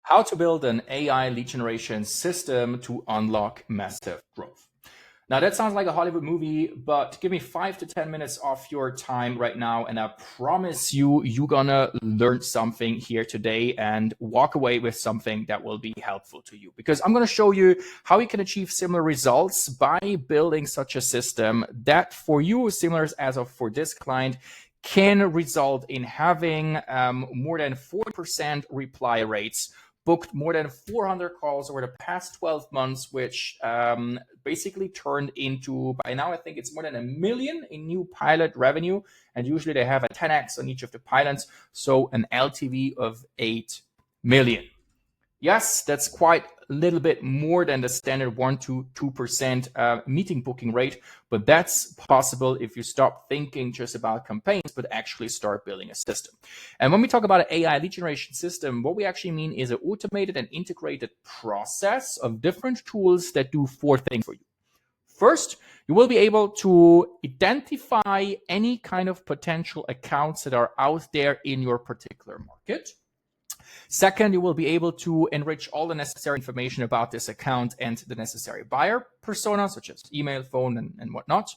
How to build an AI lead generation system to unlock massive growth. Now that sounds like a Hollywood movie, but give me 5 to 10 minutes of your time right now, and I promise you're gonna learn something here today and walk away with something that will be helpful to you. Because I'm gonna show you how you can achieve similar results by building such a system that for you, similar as of for this client, can result in having more than 40% reply rates, booked more than 400 calls over the past 12 months, which basically turned into, by now I think it's more than $1 million in new pilot revenue. And usually they have a 10x on each of the pilots. So an LTV of 8 million. Yes, that's quite a little bit more than the standard 1 to 2% meeting booking rate, but that's possible if you stop thinking just about campaigns, but actually start building a system. And when we talk about an AI lead generation system, what we actually mean is an automated and integrated process of different tools that do 4 things for you. First, you will be able to identify any kind of potential accounts that are out there in your particular market. Second, you will be able to enrich all the necessary information about this account and the necessary buyer persona, such as email, phone, and whatnot.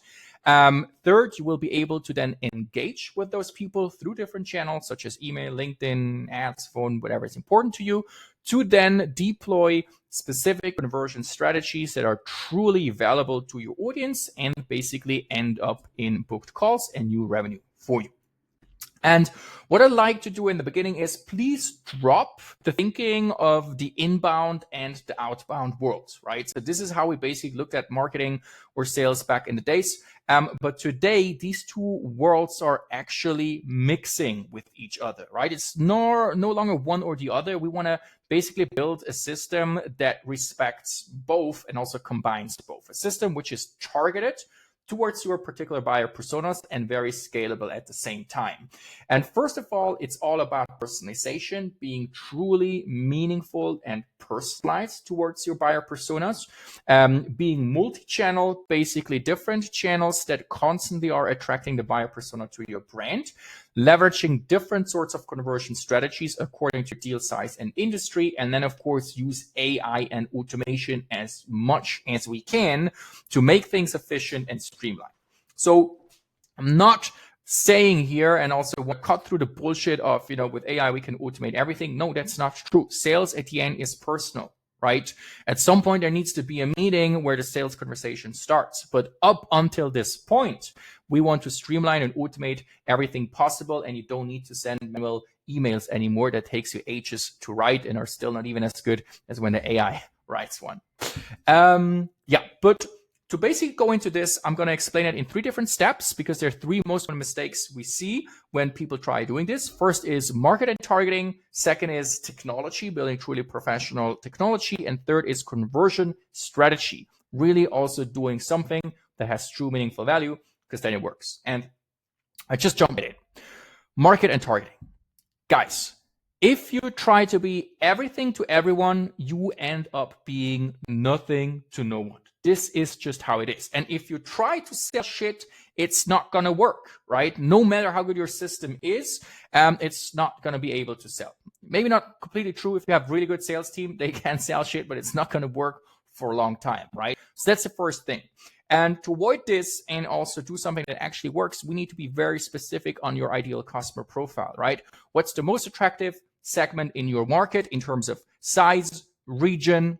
Third, you will be able to then engage with those people through different channels, such as email, LinkedIn, ads, phone, whatever is important to you, to then deploy specific conversion strategies that are truly valuable to your audience and basically end up in booked calls and new revenue for you. And what I like to do in the beginning is please drop the thinking of the inbound and the outbound worlds, right? So this is how we basically looked at marketing or sales back in the days. But today, these two worlds are actually mixing with each other, right? It's no longer one or the other. We want to basically build a system that respects both and also combines both. A system which is targeted towards your particular buyer personas and very scalable at the same time. And first of all, it's all about personalization, being truly meaningful and personalized towards your buyer personas, being multi-channel, basically different channels that constantly are attracting the buyer persona to your brand, leveraging different sorts of conversion strategies according to deal size and industry, and then of course use AI and automation as much as we can to make things efficient and streamlined. So I'm not saying here and also cut through the bullshit of, with AI we can automate everything. No, that's not true. Sales at the end is personal, right? At some point there needs to be a meeting where the sales conversation starts. But up until this point, we want to streamline and automate everything possible, and you don't need to send manual emails anymore that takes you ages to write and are still not even as good as when the AI writes one. But to basically go into this, I'm going to explain it in 3 different steps because there are 3 most common mistakes we see when people try doing this. First is market and targeting. Second is technology, building truly professional technology. And third is conversion strategy, really also doing something that has true meaningful value, because then it works. And I just jump in. Market and targeting. Guys, if you try to be everything to everyone, you end up being nothing to no one. This is just how it is. And if you try to sell shit, it's not going to work, right? No matter how good your system is, it's not going to be able to sell. Maybe not completely true. If you have really good sales team, they can sell shit, but it's not going to work for a long time, right? So that's the first thing. And to avoid this and also do something that actually works, we need to be very specific on your ideal customer profile, right? What's the most attractive segment in your market in terms of size, region,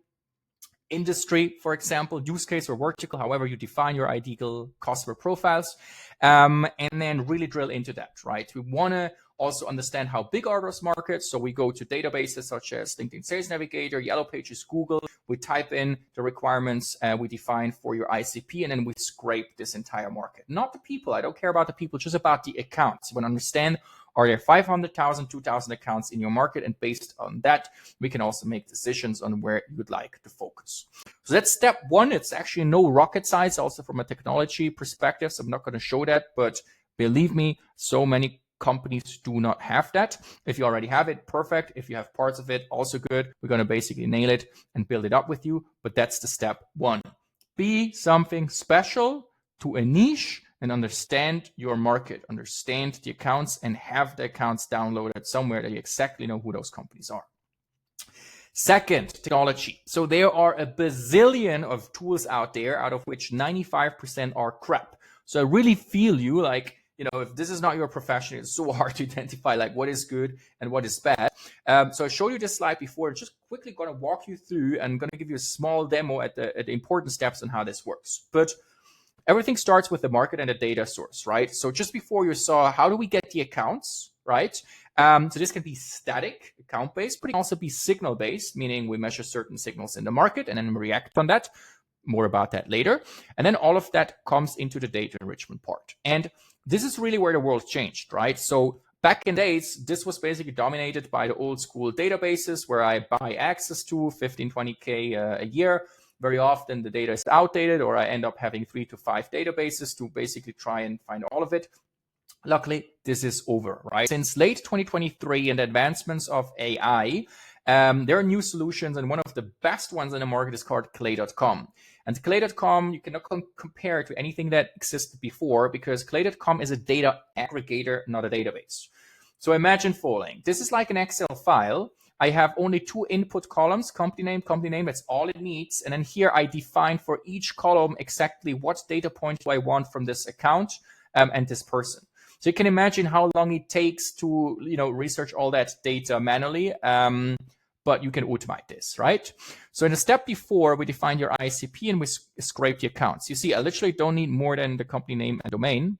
industry, for example, use case or vertical, however you define your ideal customer profiles, and then really drill into that, right? We want to also understand how big are those markets. So we go to databases such as LinkedIn Sales Navigator, Yellow Pages, Google. We type in the requirements we define for your ICP, and then we scrape this entire market. Not the people. I don't care about the people, just about the accounts. We want to understand, are there 500,000, 2,000 accounts in your market? And based on that, we can also make decisions on where you'd like to focus. So that's step 1. It's actually no rocket science, also from a technology perspective. So I'm not going to show that, but believe me, so many companies do not have that. If you already have it, perfect. If you have parts of it, also good. We're going to basically nail it and build it up with you. But that's the step 1. Be something special to a niche and understand your market, understand the accounts, and have the accounts downloaded somewhere that you exactly know who those companies are. Second, technology. So there are a bazillion of tools out there, out of which 95% are crap. So I really feel you, like, if this is not your profession, it's so hard to identify like what is good and what is bad. So I showed you this slide before, just quickly going to walk you through and going to give you a small demo at the important steps on how this works. But everything starts with the market and the data source, right? So just before you saw, how do we get the accounts, right? So this can be static, account-based, but it can also be signal-based, meaning we measure certain signals in the market and then react on that. More about that later. And then all of that comes into the data enrichment part. And this is really where the world changed, right? So back in days, this was basically dominated by the old school databases where I buy access to 15, 20K a year. Very often the data is outdated, or I end up having 3 to 5 databases to basically try and find all of it. Luckily, this is over, right? Since late 2023 and the advancements of AI, there are new solutions, and one of the best ones in the market is called Clay.com. And Clay.com, you cannot compare to anything that existed before, because Clay.com is a data aggregator, not a database. So imagine following. This is like an Excel file. I have only 2 input columns, company name, that's all it needs. And then here I define for each column exactly what data point do I want from this account and this person. So you can imagine how long it takes to research all that data manually, but you can automate this, right? So in the step before, we define your ICP and we scrape the accounts. You see, I literally don't need more than the company name and domain.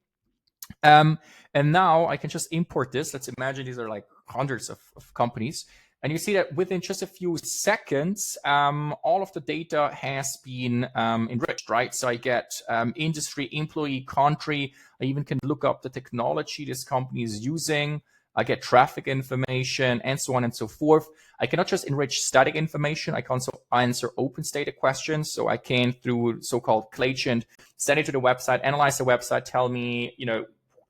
And now I can just import this. Let's imagine these are like hundreds of companies. And you see that within just a few seconds, all of the data has been enriched, right? So I get industry, employee, country. I even can look up the technology this company is using. I get traffic information and so on and so forth. I cannot just enrich static information. I can also answer open static questions. So I can, through so-called Clayagent, send it to the website, analyze the website, tell me,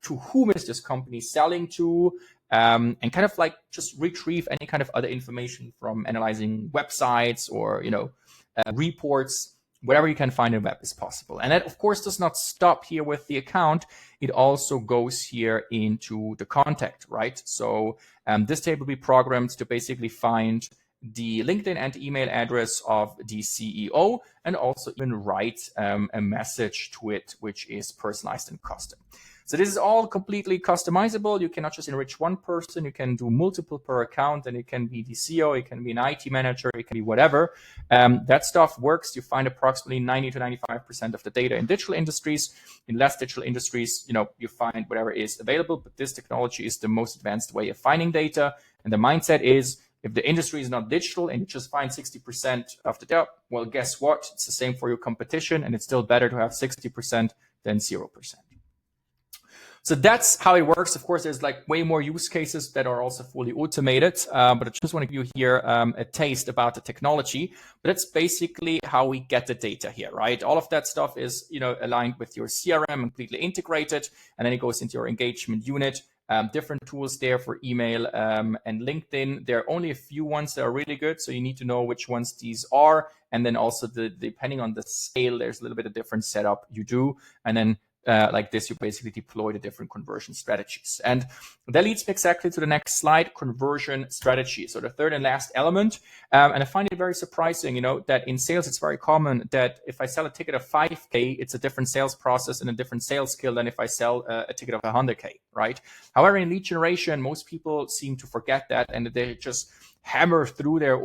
to whom is this company selling to, and kind of like just retrieve any kind of other information from analyzing websites or, reports. Whatever you can find in the web is possible. And that, of course, does not stop here with the account. It also goes here into the contact, right? So this table will be programmed to basically find the LinkedIn and email address of the CEO, and also even write a message to it, which is personalized and custom. So this is all completely customizable. You cannot just enrich one person. You can do multiple per account, and it can be the CEO, it can be an IT manager, it can be whatever. That stuff works. You find approximately 90 to 95% of the data in digital industries. In less digital industries, you find whatever is available, but this technology is the most advanced way of finding data. And the mindset is, if the industry is not digital and you just find 60% of the data, well, guess what? It's the same for your competition, and it's still better to have 60% than 0%. So that's how it works. Of course, there's like way more use cases that are also fully automated, but I just want to give you here a taste about the technology. But that's basically how we get the data here, right? All of that stuff is, aligned with your CRM, completely integrated, and then it goes into your engagement unit. Different tools there for email and LinkedIn. There are only a few ones that are really good, so you need to know which ones these are. And then also, depending on the scale, there's a little bit of different setup you do. And then like this, you basically deploy the different conversion strategies. And that leads me exactly to the next slide, conversion strategy. So the third and last element. And I find it very surprising, that in sales, it's very common that if I sell a ticket of 5K, it's a different sales process and a different sales skill than if I sell a ticket of 100K, right? However, in lead generation, most people seem to forget that, and they just hammer through their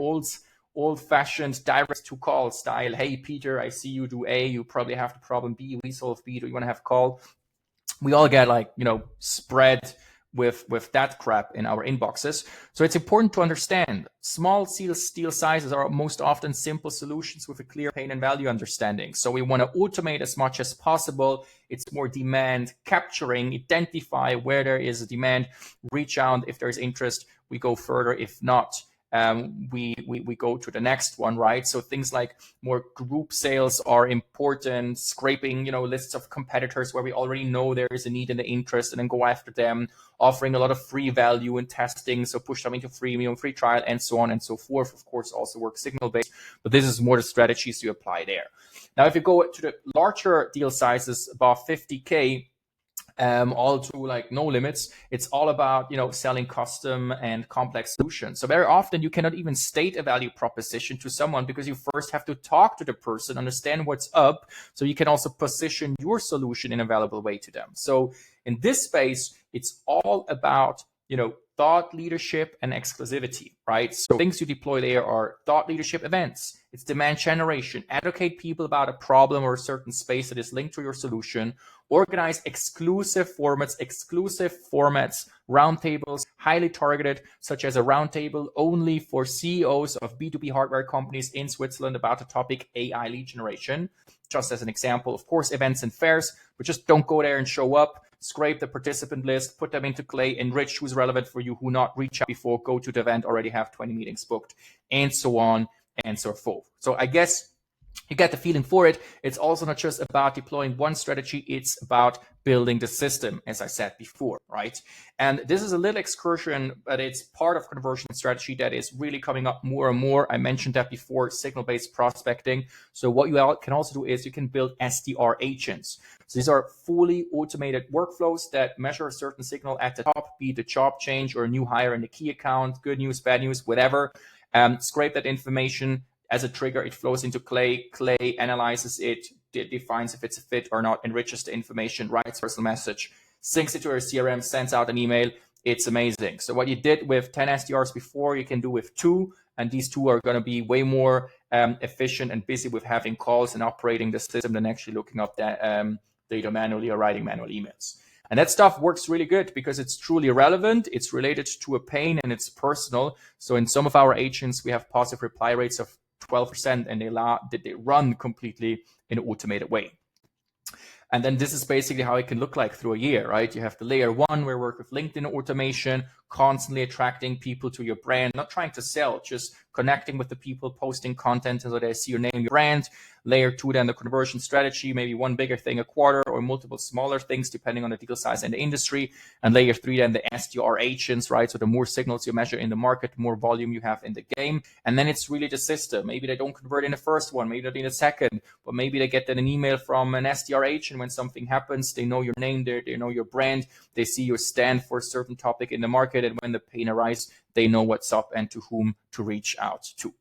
old-fashioned direct-to-call style. Hey, Peter, I see you do A. You probably have the problem B. We solve B. Do you want to have call? We all get spread with that crap in our inboxes. So it's important to understand small deal sizes are most often simple solutions with a clear pain and value understanding. So we want to automate as much as possible. It's more demand capturing, identify where there is a demand, reach out if there's interest. We go further. If not, we go to the next one, right? So things like more group sales are important, scraping, lists of competitors where we already know there is a need and the interest, and then go after them, offering a lot of free value in testing. So push them into freemium, free trial, and so on and so forth. Of course, also work signal based, but this is more the strategies you apply there. Now, if you go to the larger deal sizes above 50K, all to like no limits. It's all about, selling custom and complex solutions. So very often you cannot even state a value proposition to someone because you first have to talk to the person, understand what's up, so you can also position your solution in a valuable way to them. So in this space, it's all about, thought leadership and exclusivity, right? So things you deploy there are thought leadership events. It's demand generation, educate people about a problem or a certain space that is linked to your solution, organize exclusive formats, roundtables, highly targeted, such as a roundtable only for CEOs of B2B hardware companies in Switzerland about the topic AI lead generation. Just as an example, of course, events and fairs, but just don't go there and show up. Scrape the participant list, put them into Clay, enrich who's relevant for you, who not, reach out before, go to the event, already have 20 meetings booked, and so on and so forth. So I guess you get the feeling for it. It's also not just about deploying one strategy, it's about building the system, as I said before, right? And this is a little excursion, but it's part of conversion strategy that is really coming up more and more. I mentioned that before, signal-based prospecting. So what you can also do is you can build SDR agents. So these are fully automated workflows that measure a certain signal at the top, be it a job change or a new hire in the key account, good news, bad news, whatever. Scrape that information. As a trigger, it flows into Clay. Clay analyzes it, defines if it's a fit or not, enriches the information, writes a personal message, syncs it to your CRM, sends out an email. It's amazing. So what you did with 10 SDRs before, you can do with 2, and these 2 are going to be way more efficient and busy with having calls and operating the system than actually looking up that data manually or writing manual emails. And that stuff works really good because it's truly relevant, it's related to a pain, and it's personal. So in some of our agents, we have positive reply rates of 12%, and they run completely in an automated way. And then this is basically how it can look like through a year, right? You have the layer 1 where we work with LinkedIn automation, constantly attracting people to your brand, not trying to sell, just connecting with the people, posting content so they see your name, your brand. Layer 2, then the conversion strategy, maybe one bigger thing a quarter or multiple smaller things depending on the deal size and the industry. And layer 3, then the SDR agents, right? So the more signals you measure in the market, the more volume you have in the game. And then it's really the system. Maybe they don't convert in the first one, maybe not in the second, but maybe they get an email from an SDR agent when something happens. They know your name, they know your brand, they see your stand for a certain topic in the market, and when the pain arises, they know what's up and to whom to reach out to.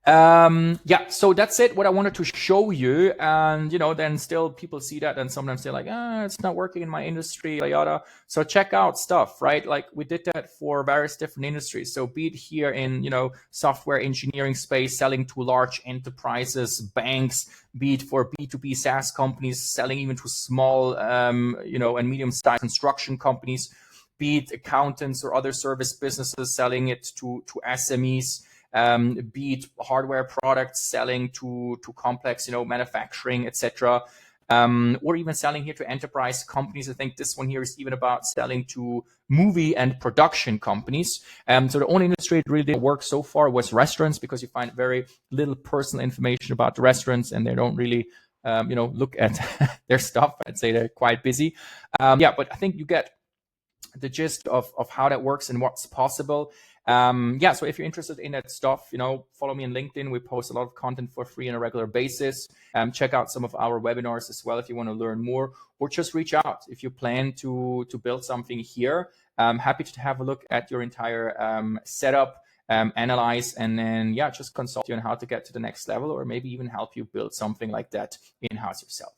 So that's it, what I wanted to show you. And then still people see that and sometimes they're like, it's not working in my industry, yada. So check out stuff, right? Like we did that for various different industries. So be it here in software engineering space, selling to large enterprises, banks, be it for B2B SaaS companies, selling even to small and medium-sized construction companies, be it accountants or other service businesses selling it to SMEs. Be it hardware products selling to complex, manufacturing, etc., or even selling here to enterprise companies. I think this one here is even about selling to movie and production companies. So the only industry it really didn't work so far was restaurants, because you find very little personal information about the restaurants, and they don't really look at their stuff. I'd say they're quite busy. But I think you get the gist of how that works and what's possible. So if you're interested in that stuff, follow me on LinkedIn. We post a lot of content for free on a regular basis. Check out some of our webinars as well if you want to learn more, or just reach out if you plan to build something here. I'm happy to have a look at your entire setup, analyze, and then just consult you on how to get to the next level, or maybe even help you build something like that in-house yourself.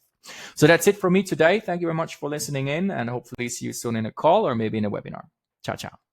So that's it for me today. Thank you very much for listening in, and hopefully see you soon in a call or maybe in a webinar. Ciao, ciao.